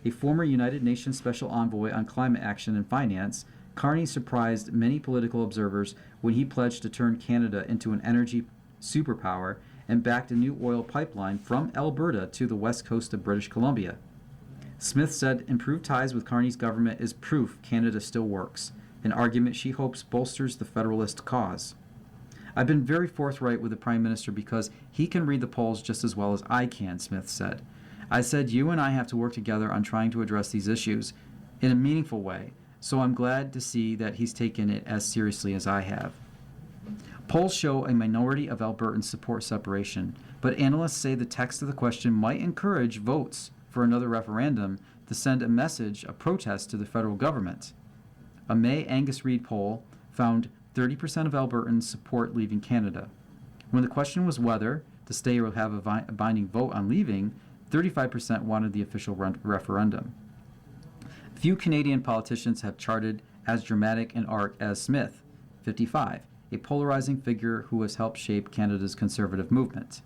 A former United Nations Special Envoy on Climate Action and Finance, Carney surprised many political observers when he pledged to turn Canada into an energy superpower and backed a new oil pipeline from Alberta to the west coast of British Columbia. Smith said improved ties with Carney's government is proof Canada still works, an argument she hopes bolsters the Federalist cause. I've been very forthright with the Prime Minister because he can read the polls just as well as I can, Smith said. I said you and I have to work together on trying to address these issues in a meaningful way, so I'm glad to see that he's taken it as seriously as I have. Polls show a minority of Albertans support separation, but analysts say the text of the question might encourage votes for another referendum to send a message of protest to the federal government. A May Angus Reid poll found 30% of Albertans support leaving Canada. When the question was whether to stay or have a binding vote on leaving, 35% wanted the official referendum. Few Canadian politicians have charted as dramatic an arc as Smith, 55, a polarizing figure who has helped shape Canada's conservative movement.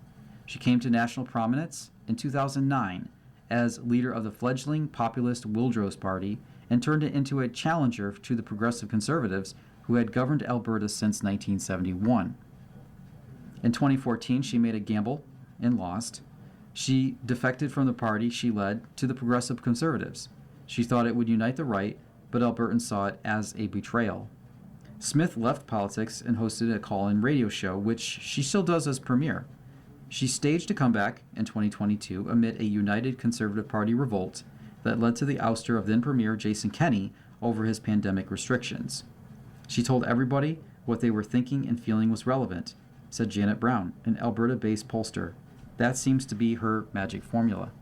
She came to national prominence in 2009 as leader of the fledgling populist Wildrose Party and turned it into a challenger to the Progressive Conservatives who had governed Alberta since 1971. In 2014, she made a gamble and lost. She defected from the party she led to the Progressive Conservatives. She thought it would unite the right, but Albertans saw it as a betrayal. Smith left politics and hosted a call-in radio show, which she still does as premier. She staged a comeback in 2022 amid a united Conservative Party revolt that led to the ouster of then Premier Jason Kenney over his pandemic restrictions. She told everybody what they were thinking and feeling was relevant, said Janet Brown, an Alberta-based pollster. That seems to be her magic formula.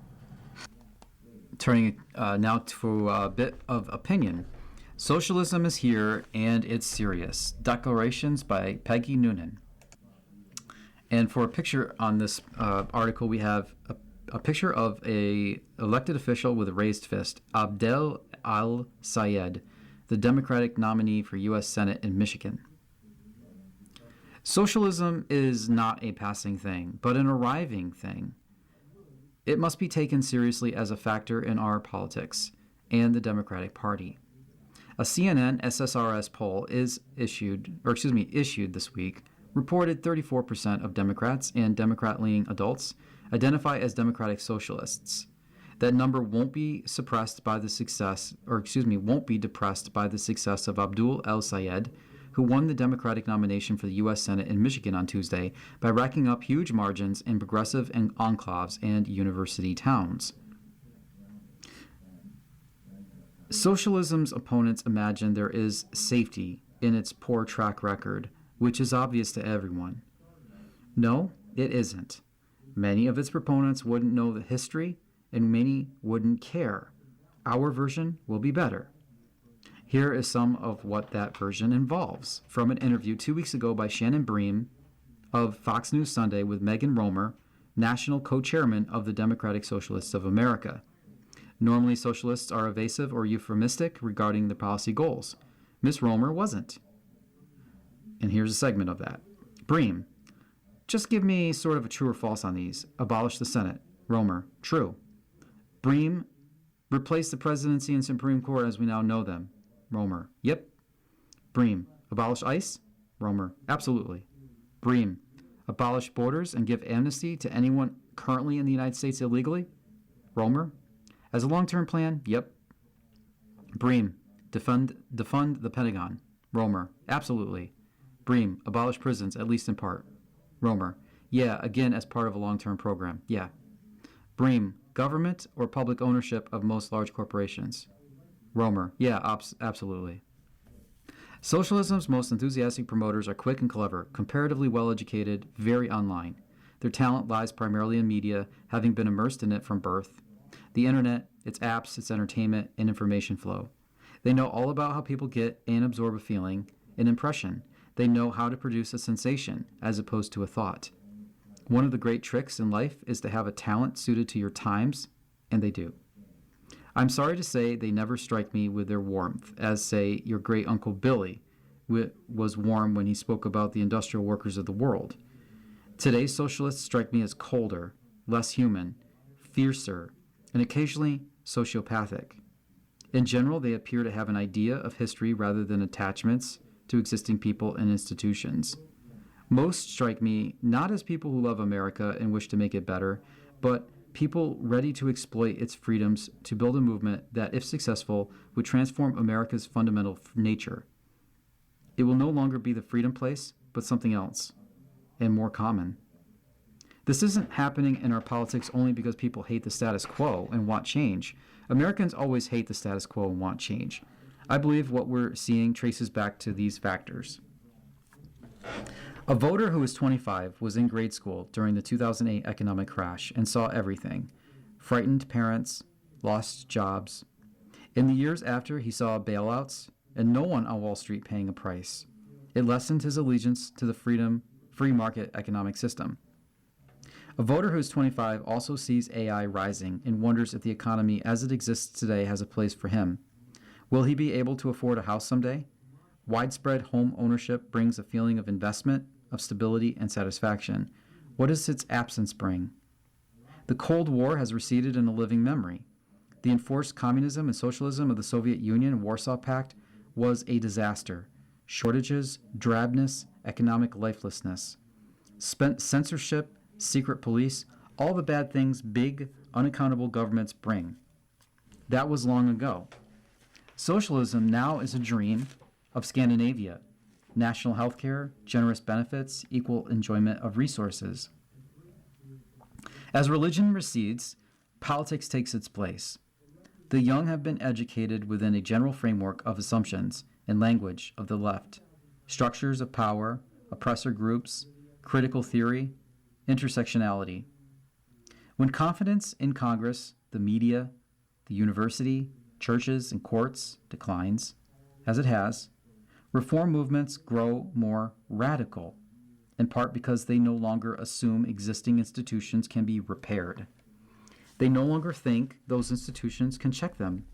Turning now to a bit of opinion. Socialism is here and it's serious. Declarations by Peggy Noonan. And for a picture on this article, we have a picture of a elected official with a raised fist, Abdel Al-Sayed, the Democratic nominee for U.S. Senate in Michigan. Socialism is not a passing thing, but an arriving thing. It must be taken seriously as a factor in our politics and the Democratic Party. A CNN SSRS poll issued this week reported 34% of Democrats and Democrat-leaning adults identify as Democratic Socialists. That number won't be depressed by the success of Abdul El-Sayed, who won the Democratic nomination for the U.S. Senate in Michigan on Tuesday by racking up huge margins in progressive enclaves and university towns. Socialism's opponents imagine there is safety in its poor track record, which is obvious to everyone. No, it isn't. Many of its proponents wouldn't know the history, and many wouldn't care. Our version will be better. Here is some of what that version involves, from an interview 2 weeks ago by Shannon Bream of Fox News Sunday with Megan Romer, national co-chairman of the Democratic Socialists of America. Normally, socialists are evasive or euphemistic regarding the policy goals. Ms. Romer wasn't. And here's a segment of that. Bream, just give me sort of a true or false on these. Abolish the Senate. Romer, true. Bream, replace the presidency and Supreme Court as we now know them. Romer, yep. Bream, abolish ICE? Romer, absolutely. Bream, abolish borders and give amnesty to anyone currently in the United States illegally? Romer, as a long-term plan? Yep. Bream, defund the Pentagon. Romer, absolutely. Bream, abolish prisons, at least in part. Romer, yeah, again as part of a long-term program. Yeah. Bream, government or public ownership of most large corporations. Romer, yeah, absolutely. Socialism's most enthusiastic promoters are quick and clever, comparatively well-educated, very online. Their talent lies primarily in media, having been immersed in it from birth. The internet, its apps, its entertainment, and information flow. They know all about how people get and absorb a feeling, an impression. They know how to produce a sensation, as opposed to a thought. One of the great tricks in life is to have a talent suited to your times, and they do. I'm sorry to say they never strike me with their warmth, as, say, your great-uncle Billy was warm when he spoke about the industrial workers of the world. Today's socialists strike me as colder, less human, fiercer, and occasionally sociopathic. In general, they appear to have an idea of history rather than attachments to existing people and institutions. Most strike me not as people who love America and wish to make it better, but people ready to exploit its freedoms to build a movement that, if successful, would transform America's fundamental nature. It will no longer be the freedom place, but something else, and more common. This isn't happening in our politics only because people hate the status quo and want change. Americans always hate the status quo and want change. I believe what we're seeing traces back to these factors. A voter who was 25 was in grade school during the 2008 economic crash and saw everything. Frightened parents, lost jobs. In the years after, he saw bailouts and no one on Wall Street paying a price. It lessened his allegiance to the free market economic system. A voter who is 25 also sees AI rising and wonders if the economy as it exists today has a place for him. Will he be able to afford a house someday? Widespread home ownership brings a feeling of investment, of stability, and satisfaction. What does its absence bring? The Cold War has receded in a living memory. The enforced communism and socialism of the Soviet Union and Warsaw Pact was a disaster. Shortages, drabness, economic lifelessness. Censorship, secret police, all the bad things big, unaccountable governments bring. That was long ago. Socialism now is a dream of Scandinavia. National health care, generous benefits, equal enjoyment of resources. As religion recedes, politics takes its place. The young have been educated within a general framework of assumptions and language of the left, structures of power, oppressor groups, critical theory, intersectionality. When confidence in Congress, the media, the university, churches, and courts declines, as it has, reform movements grow more radical, in part because they no longer assume existing institutions can be repaired. They no longer think those institutions can check them.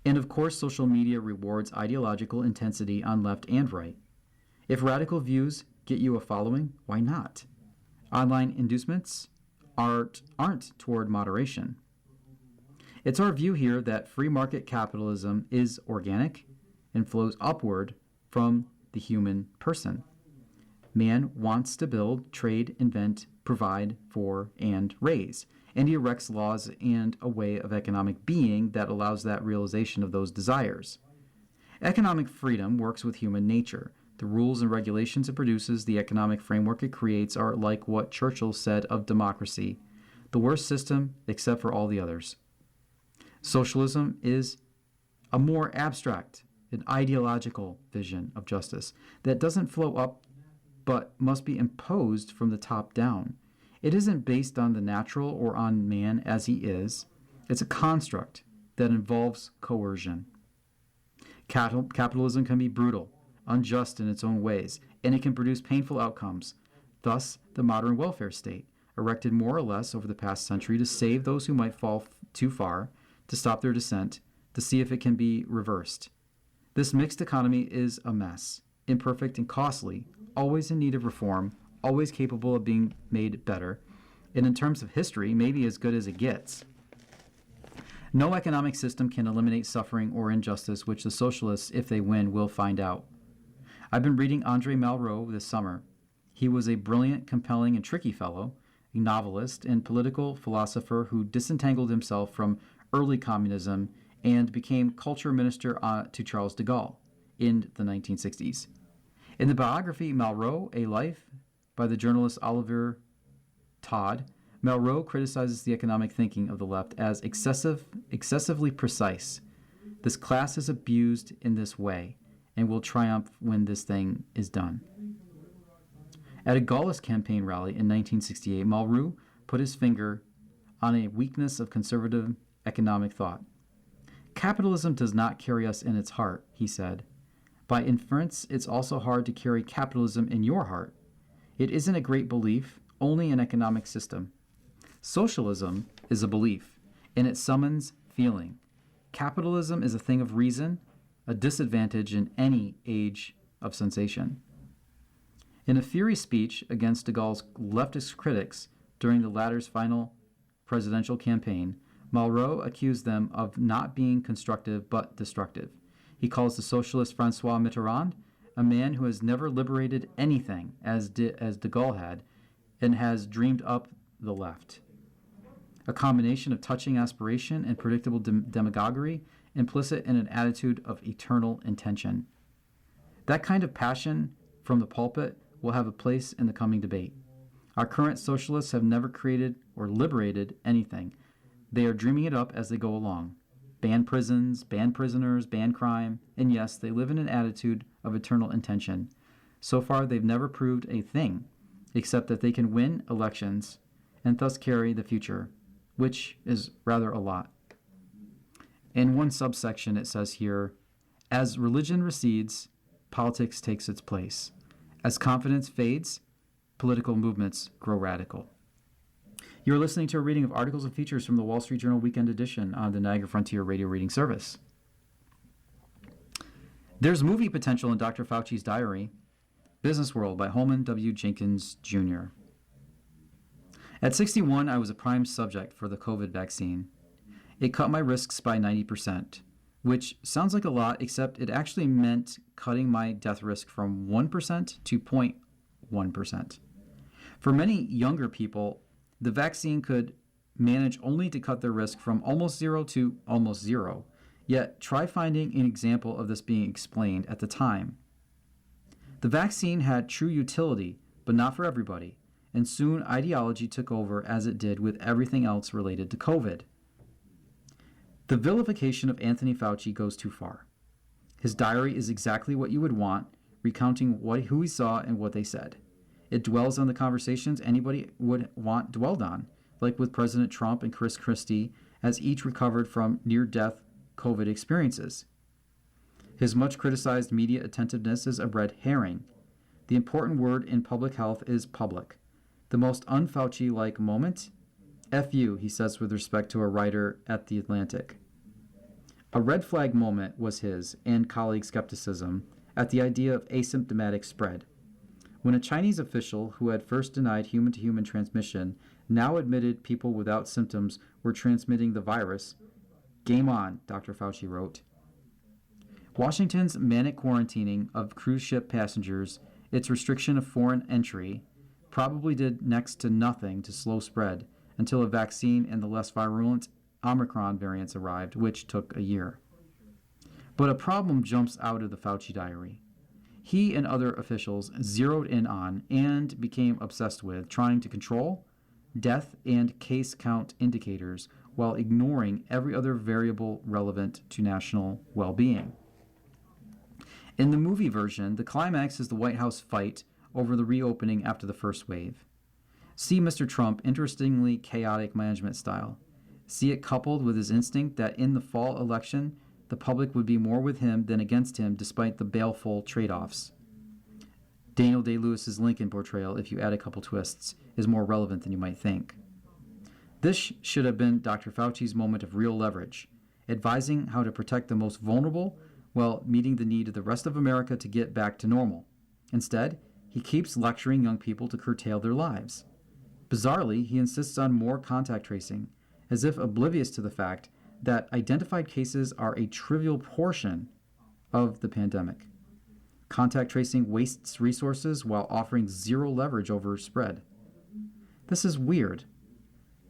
And of course, social media rewards ideological intensity on left and right. If radical views get you a following, why not? Online inducements aren't toward moderation. It's our view here that free market capitalism is organic and flows upward from the human person. Man wants to build, trade, invent, provide for, and raise. And he erects laws and a way of economic being that allows that realization of those desires. Economic freedom works with human nature. The rules and regulations it produces, the economic framework it creates, are like what Churchill said of democracy, the worst system except for all the others. Socialism is a more abstract and ideological vision of justice that doesn't flow up but must be imposed from the top down. It isn't based on the natural or on man as he is. It's a construct that involves coercion. Capitalism can be brutal, unjust in its own ways, and it can produce painful outcomes. Thus, the modern welfare state, erected more or less over the past century to save those who might fall too far, to stop their descent, to see if it can be reversed. This mixed economy is a mess, imperfect and costly, always in need of reform, always capable of being made better, and in terms of history, maybe as good as it gets. No economic system can eliminate suffering or injustice, which the socialists, if they win, will find out. I've been reading Andre Malraux this summer. He was a brilliant, compelling, and tricky fellow, a novelist and political philosopher who disentangled himself from early communism and became culture minister to Charles de Gaulle in the 1960s. In the biography Malraux, A Life, by the journalist Oliver Todd, Malraux criticizes the economic thinking of the left as excessively precise. This class is abused in this way and will triumph when this thing is done. At a Gaullist campaign rally in 1968, Malraux put his finger on a weakness of conservative economic thought. Capitalism does not carry us in its heart, he said. By inference, it's also hard to carry capitalism in your heart. It isn't a great belief, only an economic system. Socialism is a belief, and it summons feeling. Capitalism is a thing of reason, a disadvantage in any age of sensation. In a fiery speech against de Gaulle's leftist critics during the latter's final presidential campaign, Malraux accused them of not being constructive but destructive. He calls the socialist François Mitterrand a man who has never liberated anything as de Gaulle had and has dreamed up the left. A combination of touching aspiration and predictable demagoguery implicit in an attitude of eternal intention. That kind of passion from the pulpit will have a place in the coming debate. Our current socialists have never created or liberated anything. They are dreaming it up as they go along. Ban prisons, ban prisoners, ban crime, and yes, they live in an attitude of eternal intention. So far, they've never proved a thing, except that they can win elections and thus carry the future, which is rather a lot. In one subsection, it says here, as religion recedes, politics takes its place. As confidence fades, political movements grow radical. You're listening to a reading of articles and features from the Wall Street Journal Weekend Edition on the Niagara Frontier Radio Reading Service. There's movie potential in Dr. Fauci's diary, Business World by Holman W. Jenkins, Jr. At 61, I was a prime subject for the COVID vaccine. It cut my risks by 90%, which sounds like a lot, except it actually meant cutting my death risk from 1% to 0.1%. For many younger people, the vaccine could manage only to cut their risk from almost zero to almost zero. Yet, try finding an example of this being explained at the time. The vaccine had true utility, but not for everybody, and soon ideology took over as it did with everything else related to COVID. The vilification of Anthony Fauci goes too far. His diary is exactly what you would want, recounting who he saw and what they said. It dwells on the conversations anybody would want dwelled on, like with President Trump and Chris Christie, as each recovered from near-death COVID experiences. His much criticized media attentiveness is a red herring. The important word in public health is public. The most un-Fauci-like moment? F you, he says with respect to a writer at The Atlantic. A red flag moment was his and colleague skepticism at the idea of asymptomatic spread. When a Chinese official who had first denied human-to-human transmission now admitted people without symptoms were transmitting the virus, game on, Dr. Fauci wrote. Washington's manic quarantining of cruise ship passengers, its restriction of foreign entry, probably did next to nothing to slow spread until a vaccine and the less virulent Omicron variants arrived, which took a year. But a problem jumps out of the Fauci diary. He and other officials zeroed in on and became obsessed with trying to control death and case count indicators while ignoring every other variable relevant to national well-being. In the movie version, the climax is the White House fight over the reopening after the first wave. See Mr. Trump, interestingly chaotic management style. See it coupled with his instinct that in the fall election, the public would be more with him than against him despite the baleful trade-offs. Daniel Day-Lewis's Lincoln portrayal, if you add a couple twists, is more relevant than you might think. This should have been Dr. Fauci's moment of real leverage, advising how to protect the most vulnerable while meeting the need of the rest of America to get back to normal. Instead, he keeps lecturing young people to curtail their lives. Bizarrely, he insists on more contact tracing, as if oblivious to the fact that identified cases are a trivial portion of the pandemic. Contact tracing wastes resources while offering zero leverage over spread. This is weird.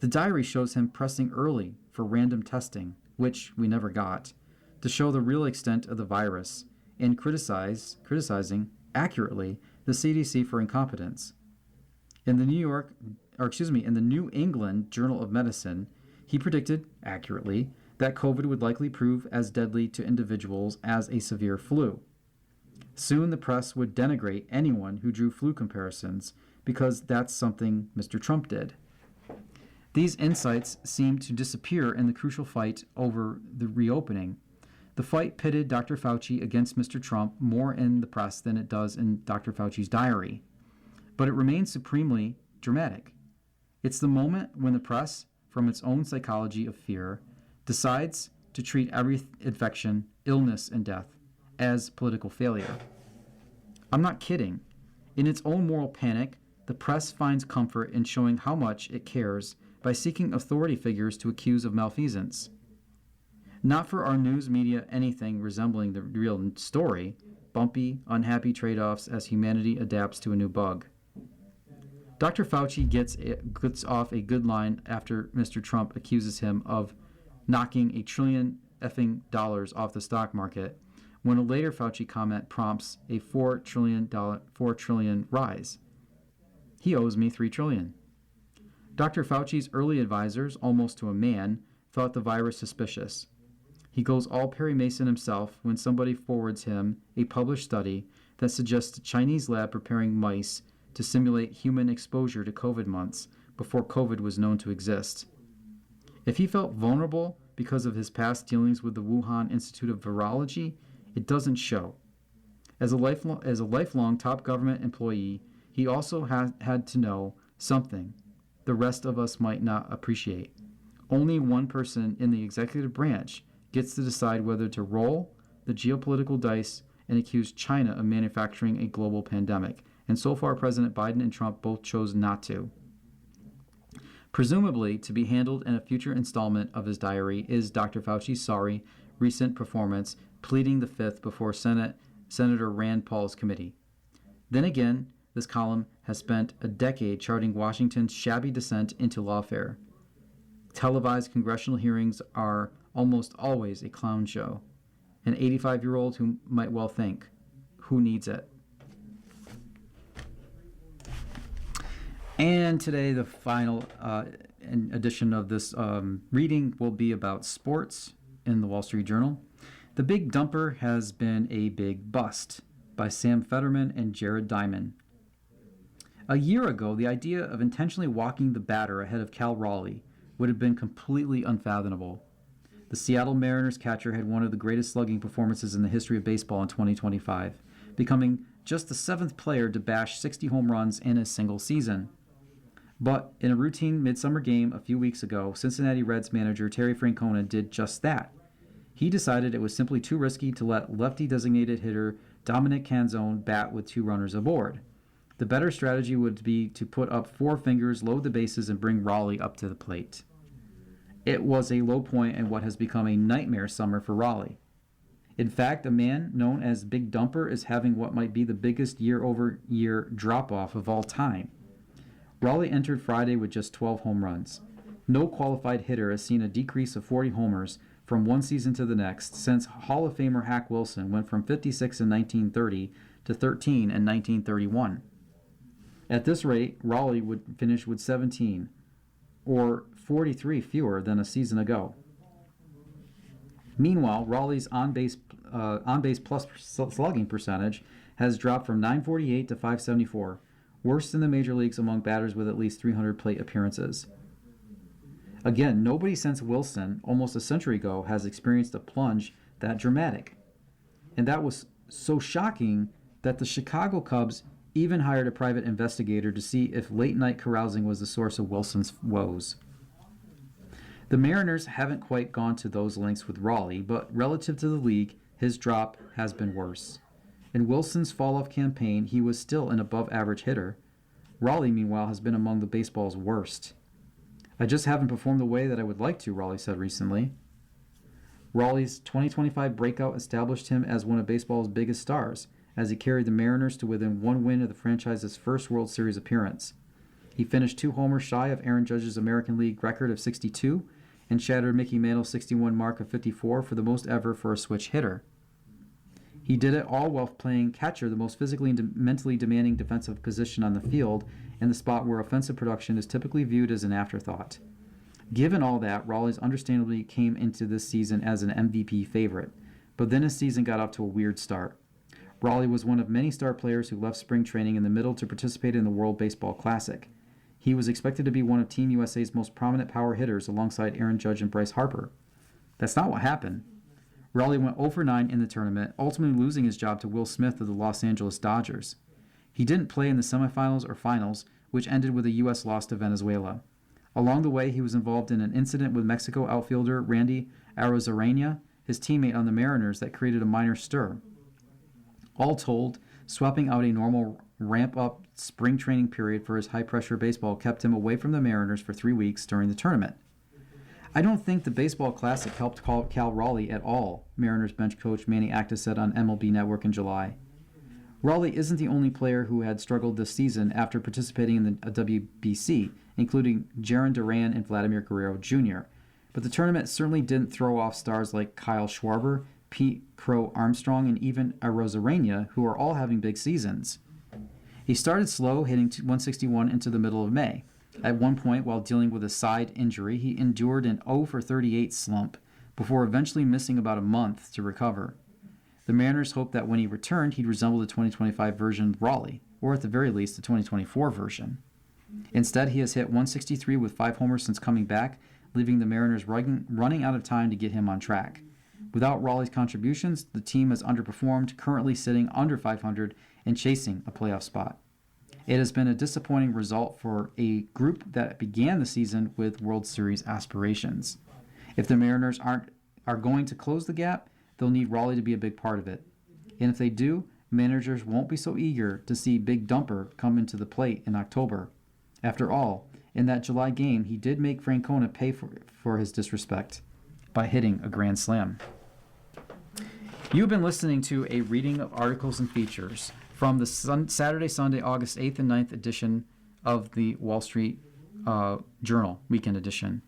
The diary shows him pressing early for random testing, which we never got, to show the real extent of the virus, and criticizing accurately the CDC for incompetence. In the New England Journal of Medicine, he predicted accurately that COVID would likely prove as deadly to individuals as a severe flu. Soon the press would denigrate anyone who drew flu comparisons because that's something Mr. Trump did. These insights seem to disappear in the crucial fight over the reopening. The fight pitted Dr. Fauci against Mr. Trump more in the press than it does in Dr. Fauci's diary, but it remains supremely dramatic. It's the moment when the press, from its own psychology of fear, decides to treat every infection, illness, and death as political failure. I'm not kidding. In its own moral panic, the press finds comfort in showing how much it cares by seeking authority figures to accuse of malfeasance. Not for our news media anything resembling the real story, bumpy, unhappy trade-offs as humanity adapts to a new bug. Dr. Fauci gets off a good line after Mr. Trump accuses him of knocking $1 trillion off the stock market, when a later Fauci comment prompts a $4 trillion rise. He owes me $3 trillion. Dr. Fauci's early advisors, almost to a man, thought the virus suspicious. He goes all Perry Mason himself when somebody forwards him a published study that suggests a Chinese lab preparing mice to simulate human exposure to COVID months before COVID was known to exist. If he felt vulnerable because of his past dealings with the Wuhan Institute of Virology, it doesn't show. As a lifelong top government employee, he also had to know something the rest of us might not appreciate. Only one person in the executive branch gets to decide whether to roll the geopolitical dice and accuse China of manufacturing a global pandemic. And so far, President Biden and Trump both chose not to. Presumably, to be handled in a future installment of his diary is Dr. Fauci's sorry recent performance pleading the fifth before Senator Rand Paul's committee. Then again, this column has spent a decade charting Washington's shabby descent into lawfare. Televised congressional hearings are almost always a clown show. An 85-year-old who might well think, who needs it? And today, the final edition of this reading will be about sports in the Wall Street Journal. The Big Dumper Has Been a Big Bust by Sam Fetterman and Jared Diamond. A year ago, the idea of intentionally walking the batter ahead of Cal Raleigh would have been completely unfathomable. The Seattle Mariners catcher had one of the greatest slugging performances in the history of baseball in 2025, becoming just the 7th player to bash 60 home runs in a single season. But in a routine midsummer game a few weeks ago, Cincinnati Reds manager Terry Francona did just that. He decided it was simply too risky to let lefty-designated hitter Dominic Canzone bat with 2 runners aboard. The better strategy would be to put up 4 fingers, load the bases, and bring Raleigh up to the plate. It was a low point in what has become a nightmare summer for Raleigh. In fact, a man known as Big Dumper is having what might be the biggest year-over-year drop-off of all time. Raleigh entered Friday with just 12 home runs. No qualified hitter has seen a decrease of 40 homers from one season to the next since Hall of Famer Hack Wilson went from 56 in 1930 to 13 in 1931. At this rate, Raleigh would finish with 17, or 43 fewer than a season ago. Meanwhile, Raleigh's on-base plus slugging percentage has dropped from 948 to 574, worst in the major leagues among batters with at least 300 plate appearances. Again, nobody since Wilson, almost a century ago, has experienced a plunge that dramatic. And that was so shocking that the Chicago Cubs even hired a private investigator to see if late-night carousing was the source of Wilson's woes. The Mariners haven't quite gone to those lengths with Raleigh, but relative to the league, his drop has been worse. In Wilson's fall-off campaign, he was still an above-average hitter. Raleigh, meanwhile, has been among the baseball's worst. I just haven't performed the way that I would like to, Raleigh said recently. Raleigh's 2025 breakout established him as one of baseball's biggest stars, as he carried the Mariners to within 1 win of the franchise's first World Series appearance. He finished 2 homers shy of Aaron Judge's American League record of 62 and shattered Mickey Mantle's 61 mark of 54 for the most ever for a switch hitter. He did it all while playing catcher, the most physically and mentally demanding defensive position on the field, and the spot where offensive production is typically viewed as an afterthought. Given all that, Raleigh's understandably came into this season as an MVP favorite, but then his season got off to a weird start. Raleigh was one of many star players who left spring training in the middle to participate in the World Baseball Classic. He was expected to be one of Team USA's most prominent power hitters alongside Aaron Judge and Bryce Harper. That's not what happened. Raleigh went 0 for 9 in the tournament, ultimately losing his job to Will Smith of the Los Angeles Dodgers. He didn't play in the semifinals or finals, which ended with a U.S. loss to Venezuela. Along the way, he was involved in an incident with Mexico outfielder Randy Arozarena, his teammate on the Mariners, that created a minor stir. All told, swapping out a normal ramp-up spring training period for his high-pressure baseball kept him away from the Mariners for 3 weeks during the tournament. I don't think the Baseball Classic helped Cal Raleigh at all, Mariners bench coach Manny Acta said on MLB Network in July. Raleigh isn't the only player who had struggled this season after participating in the WBC, including Jarren Duran and Vladimir Guerrero Jr., but the tournament certainly didn't throw off stars like Kyle Schwarber, Pete Crow Armstrong, and even Arozarena, who are all having big seasons. He started slow, hitting 161 into the middle of May. At one point, while dealing with a side injury, he endured an 0 for 38 slump before eventually missing about a month to recover. The Mariners hoped that when he returned, he'd resemble the 2025 version of Raleigh, or at the very least, the 2024 version. Instead, he has hit 163 with 5 homers since coming back, leaving the Mariners running out of time to get him on track. Without Raleigh's contributions, the team has underperformed, currently sitting under 500 and chasing a playoff spot. It has been a disappointing result for a group that began the season with World Series aspirations. If the Mariners are going to close the gap, they'll need Raleigh to be a big part of it. And if they do, managers won't be so eager to see Big Dumper come into the plate in October. After all, in that July game, he did make Francona pay for his disrespect by hitting a grand slam. You've been listening to a reading of articles and features from the Saturday, Sunday, August 8th and 9th edition of the Wall Street Journal, weekend edition.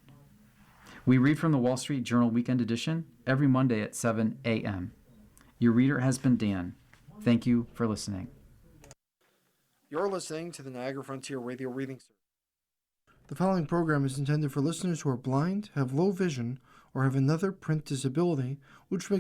We read from the Wall Street Journal weekend edition every Monday at 7 a.m. Your reader has been Dan. Thank you for listening. You're listening to the Niagara Frontier Radio Reading Service. The following program is intended for listeners who are blind, have low vision, or have another print disability, which makes